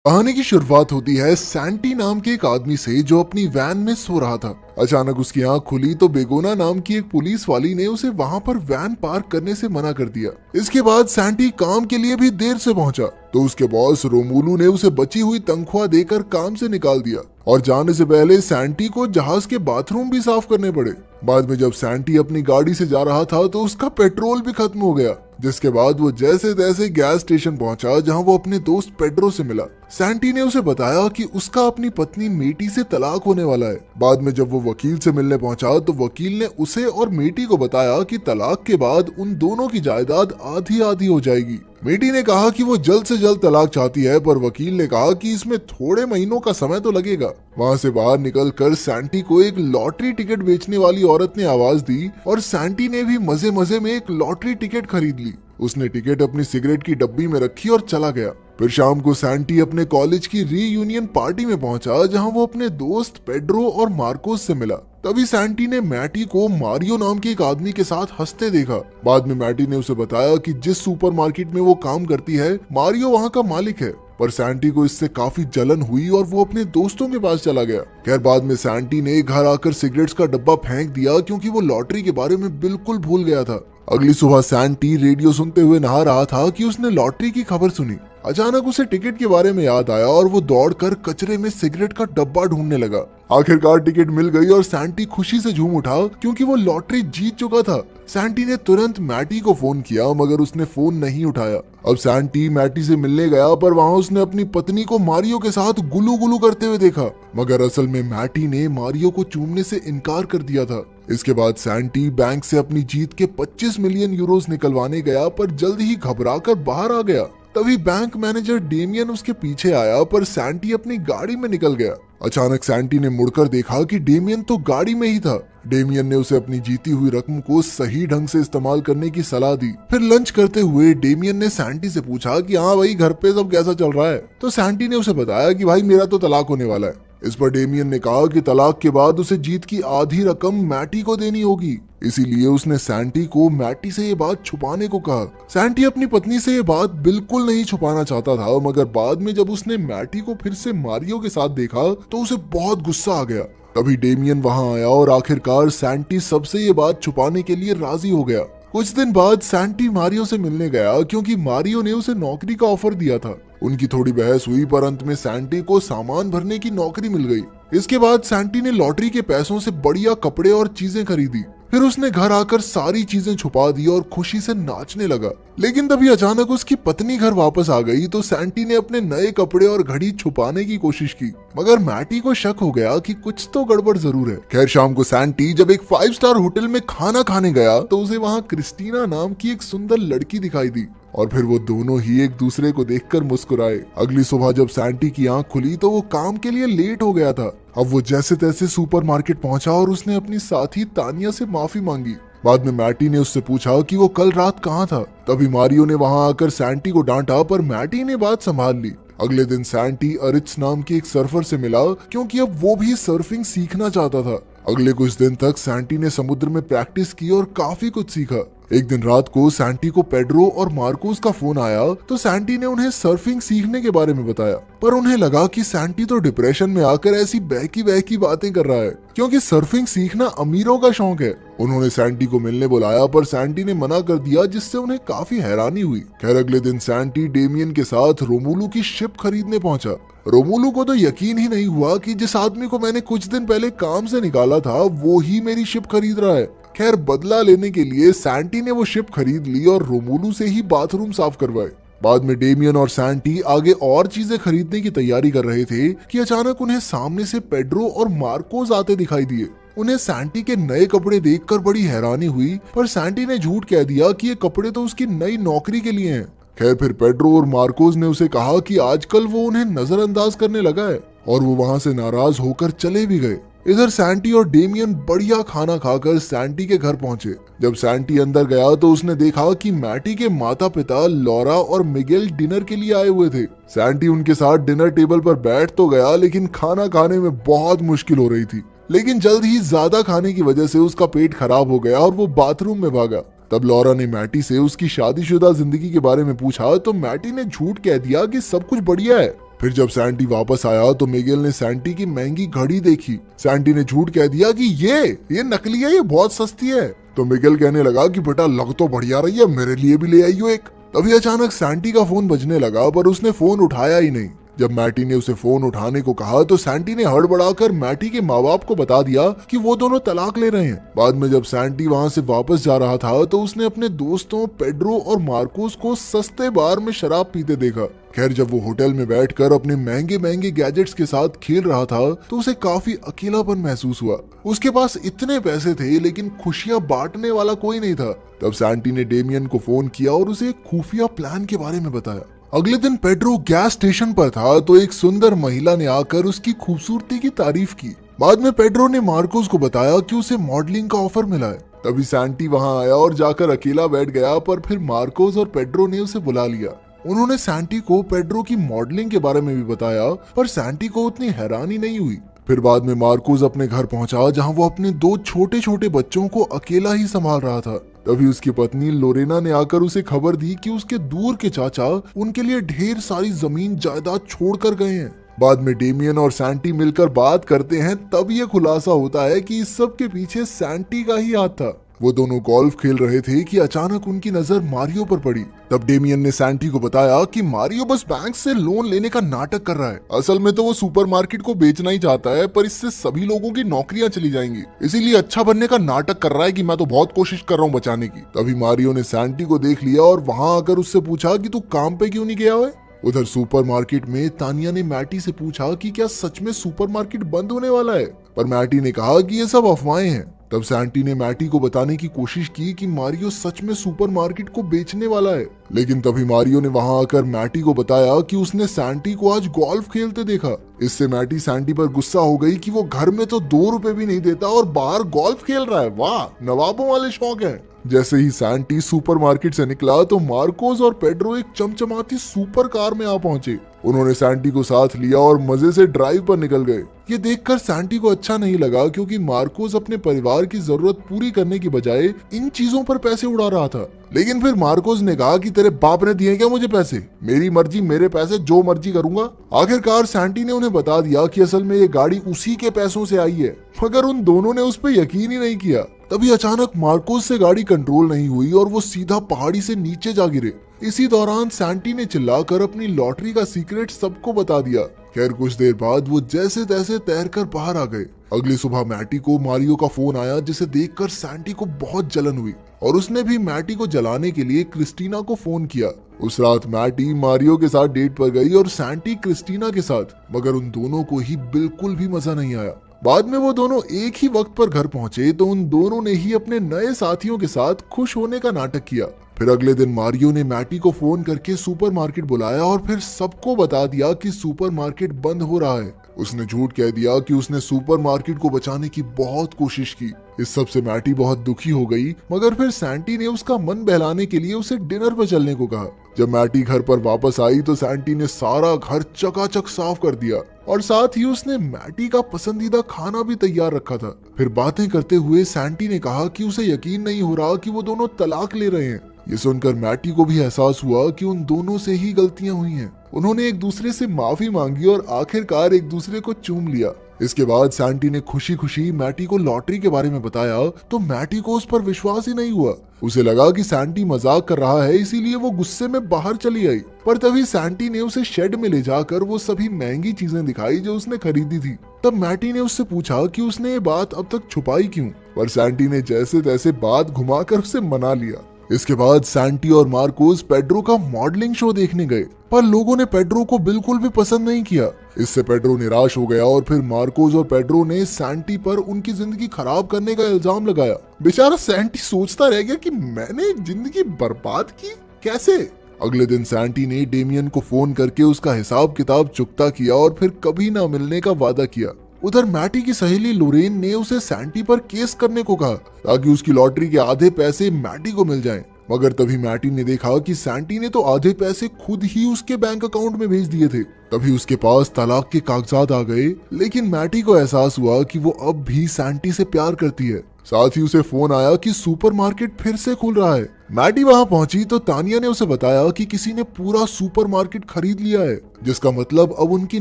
कहानी की शुरुआत होती है सैंटी नाम के एक आदमी से जो अपनी वैन में सो रहा था। अचानक उसकी आंख खुली तो बेगोना नाम की एक पुलिस वाली ने उसे वहां पर वैन पार्क करने से मना कर दिया। इसके बाद सैंटी काम के लिए भी देर से पहुंचा तो उसके बॉस रोमुलू ने उसे बची हुई तनख्वाह देकर काम से निकाल दिया और जाने से पहले सैंटी को जहाज के बाथरूम भी साफ करने पड़े। बाद में जब सैंटी अपनी गाड़ी से जा रहा था तो उसका पेट्रोल भी खत्म हो गया, जिसके बाद वो जैसे तैसे गैस स्टेशन पहुंचा जहां वो अपने दोस्त पेड्रो से मिला। सैंटी ने उसे बताया कि उसका अपनी पत्नी मेटी से तलाक होने वाला है। बाद में जब वो वकील से मिलने पहुंचा तो वकील ने उसे और मेटी को बताया कि तलाक के बाद उन दोनों की जायदाद आधी आधी हो जाएगी। मेटी ने कहा कि वो जल्द से जल्द तलाक चाहती है, पर वकील ने कहा कि इसमें थोड़े महीनों का समय तो लगेगा। वहां से बाहर निकलकर सैंटी को एक लॉटरी टिकट बेचने वाली औरत ने आवाज दी और सैंटी ने भी मजे मजे में एक लॉटरी टिकट खरीद ली। उसने टिकट अपनी सिगरेट की डब्बी में रखी और चला गया। फिर शाम को सैंटी अपने कॉलेज की रीयूनियन पार्टी में पहुंचा जहां वो अपने दोस्त पेड्रो और मार्कोस से मिला। तभी सैंटी ने मैटी को मारियो नाम के एक आदमी के साथ हंसते देखा। बाद में मैटी ने उसे बताया कि जिस सुपरमार्केट में वो काम करती है मारियो वहां का मालिक है। पर सैंटी को इससे काफी जलन हुई और वो अपने दोस्तों के पास चला गया। खैर बाद में सैंटी ने घर आकर सिगरेट्स का डब्बा फेंक दिया क्योंकि वो लॉटरी के बारे में बिल्कुल भूल गया था। अगली सुबह सैंटी रेडियो सुनते हुए नहा रहा था कि उसने लॉटरी की खबर सुनी। अचानक उसे टिकट के बारे में याद आया और वो दौड़कर कचरे में सिगरेट का डब्बा ढूंढने लगा। आखिरकार टिकट मिल गई और सैंटी खुशी से झूम उठा क्योंकि वो लॉटरी जीत चुका था। सैंटी ने तुरंत मैटी को फोन किया मगर उसने फोन नहीं उठाया। अब सैंटी मैटी से मिलने गया पर वहां उसने अपनी पत्नी को मारियो के साथ गुलू गुलू करते हुए देखा, मगर असल में मैटी ने मारियो को चूमने से इनकार कर दिया था। इसके बाद सैंटी बैंक से अपनी जीत के 25 मिलियन यूरोस निकलवाने गया पर जल्द ही घबराकर बाहर आ गया। तभी बैंक मैनेजर डेमियन उसके पीछे आया पर सैंटी अपनी गाड़ी में निकल गया। अचानक सैंटी ने मुड़कर देखा कि डेमियन तो गाड़ी में ही था। डेमियन ने उसे अपनी जीती हुई रकम को सही ढंग से इस्तेमाल करने की सलाह दी। फिर लंच करते हुए डेमियन ने सैंटी से पूछा कि हाँ भाई घर पे सब कैसा चल रहा है। तो सैंटी ने उसे बताया कि भाई मेरा तो तलाक होने वाला है। इस पर डेमियन ने कहा कि तलाक के बाद उसे जीत की आधी रकम मैटी को देनी होगी, इसीलिए उसने सैंटी को मैटी से ये बात छुपाने को कहा। सैंटी अपनी पत्नी से ये बात बिल्कुल नहीं छुपाना चाहता था, मगर बाद में जब उसने मैटी को फिर से मारियो के साथ देखा तो उसे बहुत गुस्सा आ गया। तभी डेमियन वहां आया और आखिरकार सैंटी सबसे ये बात छुपाने के लिए राजी हो गया। कुछ दिन बाद सैंटी मारियो से मिलने गया क्योंकि मारियो ने उसे नौकरी का ऑफर दिया था। उनकी थोड़ी बहस हुई पर अंत में सैंटी को सामान भरने की नौकरी मिल गई। इसके बाद सैंटी ने लॉटरी के पैसों से बढ़िया कपड़े और चीजें खरीदी। फिर उसने घर आकर सारी चीजें छुपा दी और खुशी से नाचने लगा। लेकिन तभी अचानक उसकी पत्नी घर वापस आ गई तो सैंटी ने अपने नए कपड़े और घड़ी छुपाने की कोशिश की, मगर मैटी को शक हो गया कि कुछ तो गड़बड़ जरूर है। खैर शाम को सैंटी जब एक 5 स्टार होटल में खाना खाने गया तो उसे वहां क्रिस्टीना नाम की एक सुंदर लड़की दिखाई दी और फिर वो दोनों ही एक दूसरे को देखकर मुस्कुराए। अगली सुबह जब सैंटी की आंख खुली तो वो काम के लिए लेट हो गया था। अब वो जैसे तैसे सुपरमार्केट पहुंचा और उसने अपनी साथी तानिया से माफी मांगी। बाद में मैटी ने उससे पूछा कि वो कल रात कहाँ था। तभी मारियो ने वहां आकर सैंटी को डांटा पर मैटी ने बात संभाल ली। अगले दिन सैंटी अरिट्स नाम के एक सर्फर से मिला क्योंकि अब वो भी सर्फिंग सीखना चाहता था। अगले कुछ दिन तक सैंटी ने समुद्र में प्रैक्टिस की और काफी कुछ सीखा। एक दिन रात को सैंटी को पेड्रो और मार्कोस का फोन आया तो सैंटी ने उन्हें सर्फिंग सीखने के बारे में बताया, पर उन्हें लगा कि सैंटी तो डिप्रेशन में आकर ऐसी बहकी बहकी बातें कर रहा है क्योंकि सर्फिंग सीखना अमीरों का शौक है। उन्होंने सैंटी को मिलने बुलाया पर सैंटी ने मना कर दिया, जिससे उन्हें काफी हैरानी हुई। खैर अगले दिन सैंटी डेमियन के साथ रोमुलू की शिप खरीदने पहुंचा। रोमुलू को तो यकीन ही नहीं हुआ कि जिस आदमी को मैंने कुछ दिन पहले काम से निकाला था वो ही मेरी शिप खरीद रहा है। खैर बदला लेने के लिए सैंटी ने वो शिप खरीद ली और रोमुलू से ही बाथरूम साफ करवाए। बाद में डेमियन और सैंटी आगे और चीजें खरीदने की तैयारी कर रहे थे कि अचानक उन्हें सामने से पेड्रो और मार्कोस आते दिखाई दिए। उन्हें सैंटी के नए कपड़े देखकर बड़ी हैरानी हुई, पर सैंटी ने झूठ कह दिया कि ये कपड़े तो उसकी नई नौकरी के लिए हैं। खैर फिर पेड्रो और मार्कोस ने उसे कहा कि आजकल वो उन्हें नजरअंदाज करने लगा है और वो वहां से नाराज होकर चले भी गए। इधर सैंटी और डेमियन बढ़िया खाना खाकर सैंटी के घर पहुंचे। जब सैंटी अंदर गया तो उसने देखा कि मैटी के माता पिता लॉरा और मिगेल डिनर के लिए आए हुए थे। सैंटी उनके साथ डिनर टेबल पर बैठ तो गया लेकिन खाना खाने में बहुत मुश्किल हो रही थी। लेकिन जल्द ही ज्यादा खाने की वजह से उसका पेट खराब हो गया और वो बाथरूम में भागा। तब लॉरा ने मैटी से उसकी शादीशुदा जिंदगी के बारे में पूछा तो मैटी ने झूठ कह दिया कि सब कुछ बढ़िया है। फिर जब सैंटी वापस आया तो मिगेल ने सैंटी की महंगी घड़ी देखी। सैंटी ने झूठ कह दिया कि ये नकली है, ये बहुत सस्ती है। तो मिगेल कहने लगा कि बेटा लग तो बढ़िया रही है, मेरे लिए भी ले आइयो एक। तभी अचानक सैंटी का फोन बजने लगा पर उसने फोन उठाया ही नहीं। जब मैटी ने उसे फोन उठाने को कहा तो सैंटी ने हड़बड़ाकर मैटी के माँ बाप को बता दिया कि वो दोनों तलाक ले रहे हैं। बाद में जब सैंटी वहाँ से वापस जा रहा था तो उसने अपने दोस्तों पेड्रो और मार्कोस को सस्ते बार में शराब पीते देखा। खैर जब वो होटल में बैठकर अपने महंगे महंगे गैजेट्स के साथ खेल रहा था तो उसे काफी अकेलापन महसूस हुआ। उसके पास इतने पैसे थे लेकिन खुशियां बांटने वाला कोई नहीं था। तब सैंटी ने डेमियन को फोन किया और उसे एक खुफिया प्लान के बारे में बताया। अगले दिन पेड्रो गैस स्टेशन पर था तो एक सुंदर महिला ने आकर उसकी खूबसूरती की तारीफ की। बाद में पेड्रो ने मार्कोस को बताया कि उसे मॉडलिंग का ऑफर मिला है। तभी सैंटी वहां आया और जाकर अकेला बैठ गया, पर फिर मार्कोस और पेड्रो ने उसे बुला लिया। उन्होंने सैंटी को पेड्रो की मॉडलिंग के बारे में भी बताया, पर सैंटी को उतनी हैरानी नहीं हुई। फिर बाद में मार्कोस अपने घर पहुंचा जहां वो अपने 2 छोटे छोटे बच्चों को अकेला ही संभाल रहा था। तभी उसकी पत्नी लोरेना ने आकर उसे खबर दी कि उसके दूर के चाचा उनके लिए ढेर सारी जमीन जायदाद छोड़कर गए हैं। बाद में डेमियन और सैंटी मिलकर बात करते हैं, तब ये खुलासा होता है कि इस सब के पीछे सैंटी का ही हाथ था। वो दोनों गोल्फ खेल रहे थे कि अचानक उनकी नजर मारियो पर पड़ी। तब डेमियन ने सैंटी को बताया कि मारियो बस बैंक से लोन लेने का नाटक कर रहा है। असल में तो वो सुपरमार्केट को बेचना ही चाहता है, पर इससे सभी लोगों की नौकरियां चली जाएंगी, इसीलिए अच्छा बनने का नाटक कर रहा है कि मैं तो बहुत कोशिश कर रहा हूँ बचाने की। तभी मारियो ने सैंटी को देख लिया और वहां आकर उससे पूछा कि तू काम पे क्यों नहीं गया है। उधर सुपरमार्केट में तानिया ने मैटी से पूछा कि क्या सच में सुपरमार्केट बंद होने वाला है, पर मैटी ने कहा कि ये सब अफवाहें हैं। तब सैंटी ने मैटी को बताने की कोशिश की कि मारियो सच में सुपरमार्केट को बेचने वाला है, लेकिन तभी मारियो ने वहां आकर मैटी को बताया कि उसने सैंटी को आज गोल्फ खेलते देखा। इससे मैटी सैंटी पर गुस्सा हो गई कि वो घर में तो 2 रुपए भी नहीं देता और बाहर गोल्फ खेल रहा है। वाह, नवाबों वाले शौक है। जैसे ही सैंटी सुपरमार्केट से निकला तो मार्कोस और पेड्रो एक चमचमाती सुपर कार में आ पहुंचे। उन्होंने सैंटी को साथ लिया और मजे से ड्राइव पर निकल गए। ये देखकर सैंटी को अच्छा नहीं लगा, क्योंकि मार्कोस अपने परिवार की जरूरत पूरी करने की बजाय इन चीजों पर पैसे उड़ा रहा था। लेकिन फिर मार्कोस ने कहा कि तेरे बाप ने दिए क्या मुझे पैसे, मेरी मर्जी, मेरे पैसे, जो मर्जी करूंगा। आखिरकार सैंटी ने उन्हें बता दिया कि असल में ये गाड़ी उसी के पैसों से आई है, मगर उन दोनों ने उस पर यकीन ही नहीं किया। तभी अचानक मार्कोस से गाड़ी कंट्रोल नहीं हुई और वो सीधा पहाड़ी से नीचे जा गिरे। इसी दौरान सैंटी ने चिल्लाकर अपनी लॉटरी का सीक्रेट सबको बता दिया। खैर कुछ देर बाद वो जैसे तैसे तैरकर बाहर आ गए। अगली सुबह मैटी को मारियो का फोन आया, जिसे देखकर सैंटी को बहुत जलन हुई और उसने भी मैटी को जलाने के लिए क्रिस्टीना को फोन किया। उस रात मैटी मारियो के साथ डेट पर गई और सैंटी क्रिस्टीना के साथ, मगर उन दोनों को ही बिल्कुल भी मजा नहीं आया। बाद में वो दोनों एक ही वक्त पर घर पहुंचे तो उन दोनों ने ही अपने नए साथियों के साथ खुश होने का नाटक किया। फिर अगले दिन मारियो ने मैटी को फोन करके सुपरमार्केट बुलाया और फिर सबको बता दिया कि सुपरमार्केट बंद हो रहा है। उसने झूठ कह दिया कि उसने सुपरमार्केट को बचाने की बहुत कोशिश की। इस सब से मैटी बहुत दुखी हो गई, मगर फिर सैंटी ने उसका मन बहलाने के लिए उसे डिनर पर चलने को कहा। जब मैटी घर पर वापस आई तो सैंटी ने सारा घर चकाचक साफ कर दिया और साथ ही उसने मैटी का पसंदीदा खाना भी तैयार रखा था। फिर बातें करते हुए सैंटी ने कहा कि उसे यकीन नहीं हो रहा कि वो दोनों तलाक ले रहे हैं। ये सुनकर मैटी को भी एहसास हुआ कि उन दोनों से ही गलतियां हुई हैं। उन्होंने एक दूसरे से माफी मांगी और आखिरकार एक दूसरे को चूम लिया। इसके बाद सैंटी ने खुशी खुशी मैटी को लॉटरी के बारे में बताया तो मैटी को उस पर विश्वास ही नहीं हुआ। उसे लगा कि सैंटी मजाक कर रहा है, इसीलिए वो गुस्से में बाहर चली आई। पर तभी सैंटी ने उसे शेड में ले जाकर वो सभी महंगी चीजें दिखाई जो उसने खरीदी थी। तब मैटी ने उससे पूछा कि उसने ये बात अब तक छुपाई क्यों, पर सैंटी ने जैसे तैसे बात घुमाकर उसे मना लिया। इसके बाद सैंटी और मार्कोस पेड्रो का मॉडलिंग शो देखने गए, पर लोगों ने पेड्रो को बिल्कुल भी पसंद नहीं किया। इससे पेड्रो निराश हो गया और फिर मार्कोस और पेड्रो ने सैंटी पर उनकी जिंदगी खराब करने का इल्जाम लगाया। बेचारा सैंटी सोचता रह गया कि मैंने एक जिंदगी बर्बाद की, कैसे। अगले दिन सैंटी ने डेमियन को फोन करके उसका हिसाब किताब चुकता किया और फिर कभी ना मिलने का वादा किया। उधर मैटी की सहेली लोरेन ने उसे सैंटी पर केस करने को कहा ताकि उसकी लॉटरी के आधे पैसे मैटी को मिल जाएं। मगर तभी मैटी ने देखा कि सैंटी ने तो आधे पैसे खुद ही उसके बैंक अकाउंट में भेज दिए थे। तभी उसके पास तलाक के कागजात आ गए, लेकिन मैटी को एहसास हुआ कि वो अब भी सैंटी से प्यार करती है। साथ ही उसे फोन आया कि सुपरमार्केट फिर से खुल रहा है। मैटी वहां पहुंची तो तानिया ने उसे बताया कि किसी ने पूरा सुपरमार्केट खरीद लिया है, जिसका मतलब अब उनकी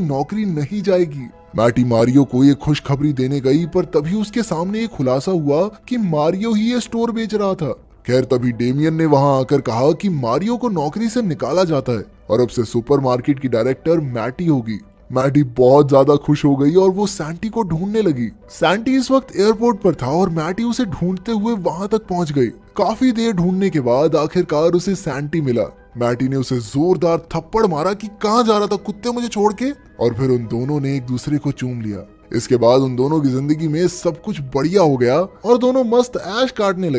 नौकरी नहीं जाएगी। मैटी मारियो को ये खुशखबरी देने गई, पर तभी उसके सामने एक खुलासा हुआ कि मारियो ही ये स्टोर बेच रहा था। खैर तभी डेमियन ने वहां आकर कहा कि मारियो को नौकरी से निकाला जाता है और अब से सुपरमार्केट की डायरेक्टर मैटी होगी। मैटी बहुत ज्यादा खुश हो गई और वो सैंटी को ढूंढने लगी। सैंटी इस वक्त एयरपोर्ट पर था और मैटी उसे ढूंढते हुए वहां तक पहुंच गई। काफी देर ढूंढने के बाद आखिरकार उसे सैंटी मिला। मैटी ने उसे जोरदार थप्पड़ मारा कि कहां जा रहा था कुत्ते मुझे छोड़ के, और फिर उन दोनों ने एक दूसरे को चूम लिया। इसके बाद उन दोनों की जिंदगी में सब कुछ बढ़िया हो गया और दोनों मस्त ऐश काटने लगे।